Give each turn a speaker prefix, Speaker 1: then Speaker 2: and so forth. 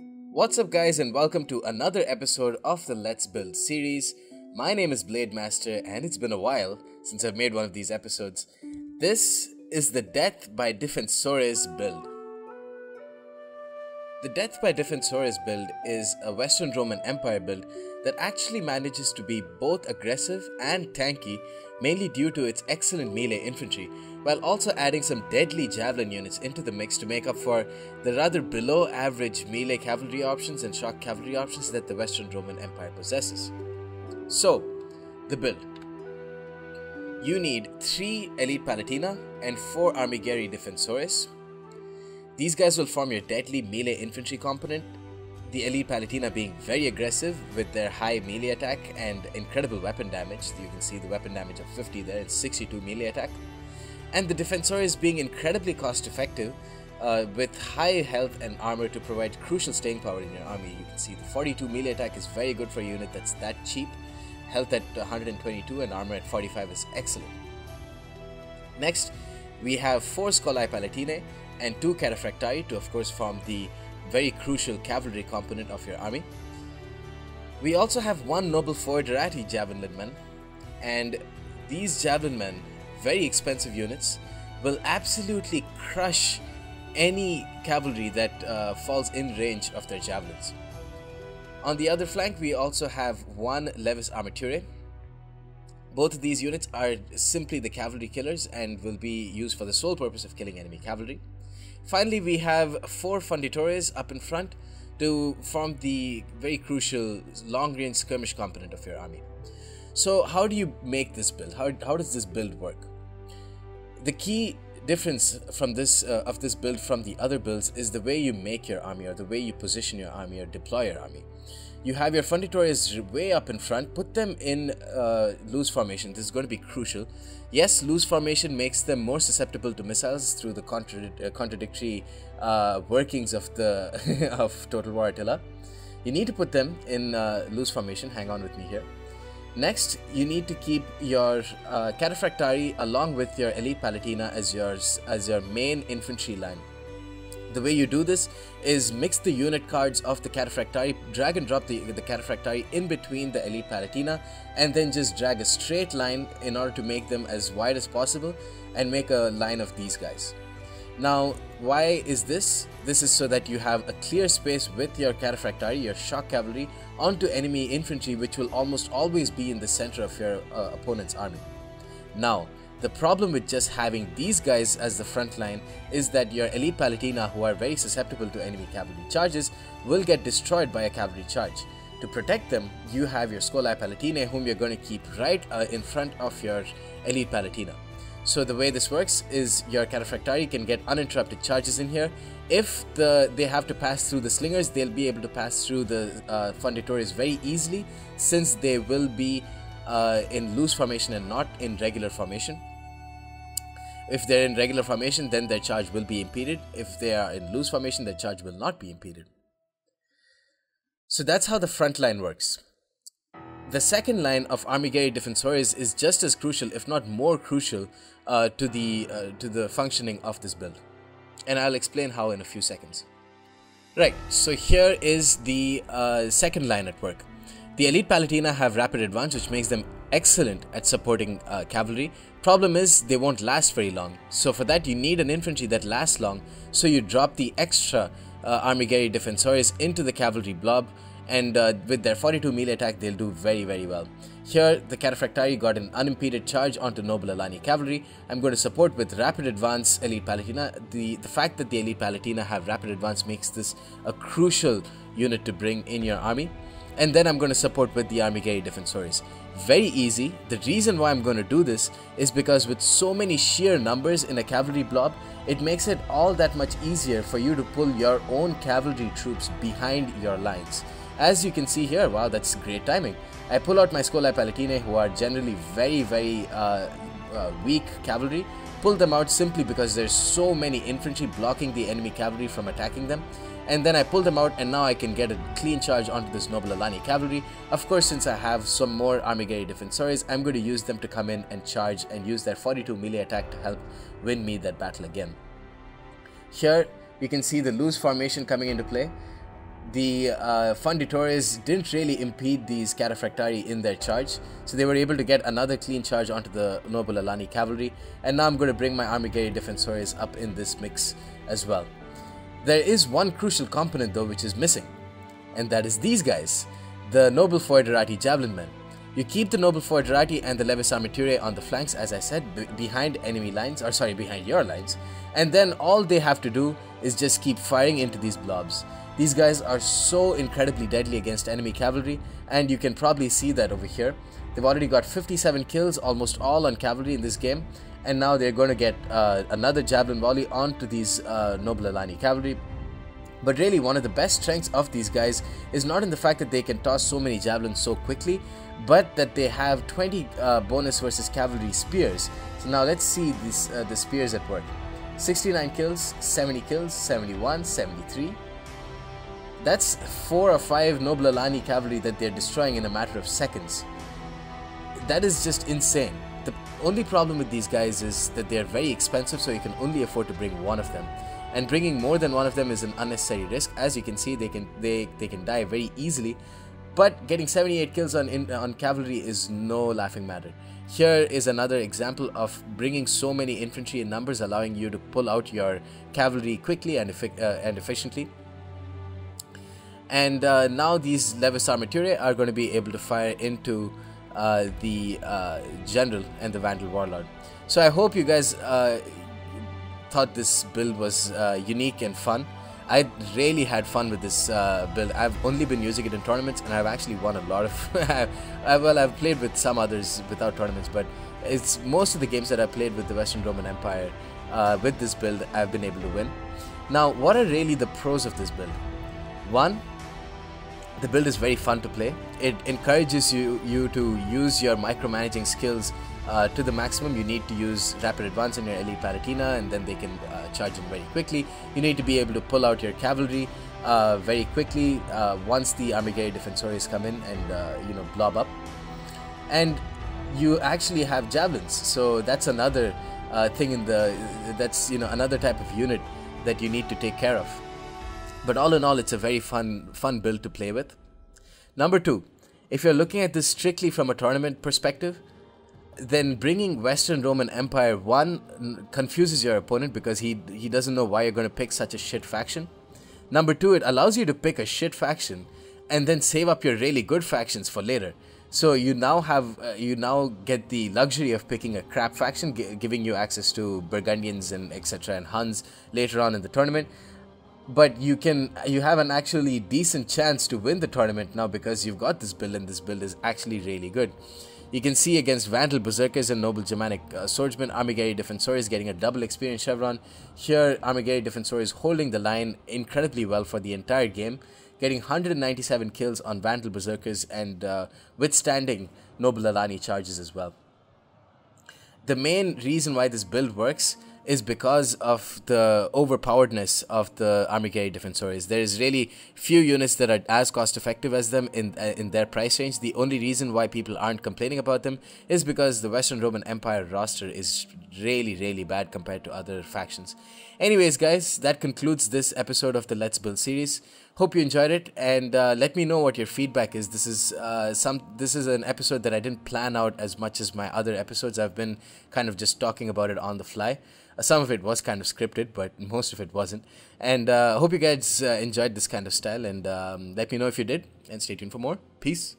Speaker 1: What's up, guys, and welcome to another episode of the Let's Build series. My name is Blade Master, and it's been a while since I've made one of these episodes. This is the Death by Defensores build. The Death by Defensores build is a Western Roman Empire build that actually manages to be both aggressive and tanky, mainly due to its excellent melee infantry, while also adding some deadly javelin units into the mix to make up for the rather below average melee cavalry options and shock cavalry options that the Western Roman Empire possesses. So, the build. You need 3 Elite Palatina and 4 Armigeri Defensores. These guys will form your deadly melee infantry component, the Elite Palatina being very aggressive with their high melee attack and incredible weapon damage. You can see the weapon damage of 50 there and 62 melee attack. And the Defensores being incredibly cost effective with high health and armor to provide crucial staying power in your army. You can see the 42 melee attack is very good for a unit that's that cheap. Health at 122 and armor at 45 is excellent. Next, we have 4 Scolae Palatinae and 2 Cataphractii to of course form the very crucial cavalry component of your army. We also have 1 Noble Foederati Javelin Men, and these Javelin Men, very expensive units, will absolutely crush any cavalry that falls in range of their javelins. On the other flank, we also have 1 Levis Armature. Both of these units are simply the cavalry killers and will be used for the sole purpose of killing enemy cavalry. Finally, we have 4 Funditores up in front to form the very crucial long-range skirmish component of your army. So how do you make this build? How does this build work? The key difference from this build from the other builds is the way you make your army, or the way you position your army or deploy your army. You have your Funditores way up in front, put them in loose formation. This is going to be crucial. Yes, loose formation makes them more susceptible to missiles through the contradictory workings of the of Total War Attila. You need to put them in loose formation. Hang on with me here. Next, you need to keep your Cataphractii along with your Elite Palatina as your main infantry line. The way you do this is mix the unit cards of the Cataphractii, drag and drop the Cataphractii in between the Elite Palatina, and then just drag a straight line in order to make them as wide as possible and make a line of these guys. Now, why is this? This is so that you have a clear space with your Cataphractii, your shock cavalry, onto enemy infantry, which will almost always be in the center of your opponent's army. Now, the problem with just having these guys as the front line is that your Elite Palatina, who are very susceptible to enemy cavalry charges, will get destroyed by a cavalry charge. To protect them, you have your Scolae Palatinae, whom you're going to keep right in front of your Elite Palatina. So the way this works is your Cataphractii can get uninterrupted charges in here. If they have to pass through the slingers, they'll be able to pass through the Funditores very easily, since they will be in loose formation and not in regular formation. If they're in regular formation, then their charge will be impeded. If they are in loose formation, their charge will not be impeded. So that's how the front line works. The second line of Armigeri Defensores is just as crucial, if not more crucial, to the functioning of this build. And I'll explain how in a few seconds. Right, so here is the second line at work. The Elite Palatina have rapid advance, which makes them excellent at supporting cavalry. Problem is, they won't last very long. So for that, you need an infantry that lasts long. So you drop the extra Armigeri Defensores into the cavalry blob, and with their 42 melee attack, they'll do very, very well. Here, the Cataphractii got an unimpeded charge onto Noble Alani cavalry. I'm going to support with rapid advance Elite Palatina. The fact that the Elite Palatina have rapid advance makes this a crucial unit to bring in your army. And then I'm going to support with the Armigeri Defensores. Very easy. The reason why I'm going to do this is because with so many sheer numbers in a cavalry blob, it makes it all that much easier for you to pull your own cavalry troops behind your lines. As you can see here, wow, that's great timing. I pull out my Scolae Palatinae, who are generally very, very weak cavalry. Pull them out simply because there's so many infantry blocking the enemy cavalry from attacking them. And then I pull them out, and now I can get a clean charge onto this Noble Alani cavalry. Of course, since I have some more Armigeri Defensores, I'm going to use them to come in and charge and use their 42 melee attack to help win me that battle again. Here, you can see the loose formation coming into play. the Defensores didn't really impede these Cataphractari in their charge, so they were able to get another clean charge onto the Noble Alani cavalry, and now I'm going to bring my Armigeri Defensores up in this mix as well. There is one crucial component though which is missing, and that is these guys, the Noble Foederati Javelin Men. You keep the Noble Foederati and the Levis Armaturae on the flanks, as I said, behind enemy lines, or sorry, behind your lines, and then all they have to do is just keep firing into these blobs. These guys are so incredibly deadly against enemy cavalry, and you can probably see that over here. They've already got 57 kills, almost all on cavalry in this game, and now they're going to get another javelin volley onto these Noble Alani cavalry. But really, one of the best strengths of these guys is not in the fact that they can toss so many javelins so quickly, but that they have 20 bonus versus cavalry spears. So now let's see the spears at work. 69 kills, 70 kills, 71, 73. That's 4 or 5 Noble Alani cavalry that they're destroying in a matter of seconds. That is just insane. The only problem with these guys is that they're very expensive, so you can only afford to bring one of them. And bringing more than one of them is an unnecessary risk. As you can see, they can die very easily. But getting 78 kills on cavalry is no laughing matter. Here is another example of bringing so many infantry in numbers, allowing you to pull out your cavalry quickly and efficiently. And now these Levis Armaturae are going to be able to fire into the General and the Vandal Warlord. So I hope you guys thought this build was unique and fun. I really had fun with this build. I've only been using it in tournaments, and I've actually won a lot of well, I've played with some others without tournaments, but it's most of the games that I've played with the Western Roman Empire with this build I've been able to win. Now, what are really the pros of this build? One, the build is very fun to play. It encourages you to use your micromanaging skills to the maximum. You need to use rapid advance in your Elite Palatina, and then they can charge in very quickly. You need to be able to pull out your cavalry very quickly once the Armigeri Defensores come in and blob up. And you actually have javelins, so that's another thing in that's another type of unit that you need to take care of. But all in all, it's a very fun build to play with. Number 2, if you're looking at this strictly from a tournament perspective, then bringing Western Roman Empire 1 confuses your opponent because he doesn't know why you're going to pick such a shit faction. Number 2, it allows you to pick a shit faction and then save up your really good factions for later. So you now get the luxury of picking a crap faction, giving you access to Burgundians and etc. and Huns later on in the tournament. But you have an actually decent chance to win the tournament now because you've got this build, and this build is actually really good. You can see against Vandal Berserkers and Noble Germanic Swordsmen, Armigeri Defensores getting a double experience chevron. Here, Armigeri Defensores holding the line incredibly well for the entire game, getting 197 kills on Vandal Berserkers and withstanding Noble Alani charges as well. The main reason why this build works is because of the overpoweredness of the Armigeri Defensores. There is really few units that are as cost effective as them in their price range. The only reason why people aren't complaining about them is because the Western Roman Empire roster is really bad compared to other factions. Anyways guys, that concludes this episode of the Let's Build series. Hope you enjoyed it, and let me know what your feedback is. This is an episode that I didn't plan out as much as my other episodes. I've been kind of just talking about it on the fly. Some of it was kind of scripted, but most of it wasn't. And hope you guys enjoyed this kind of style, and let me know if you did, and stay tuned for more. Peace.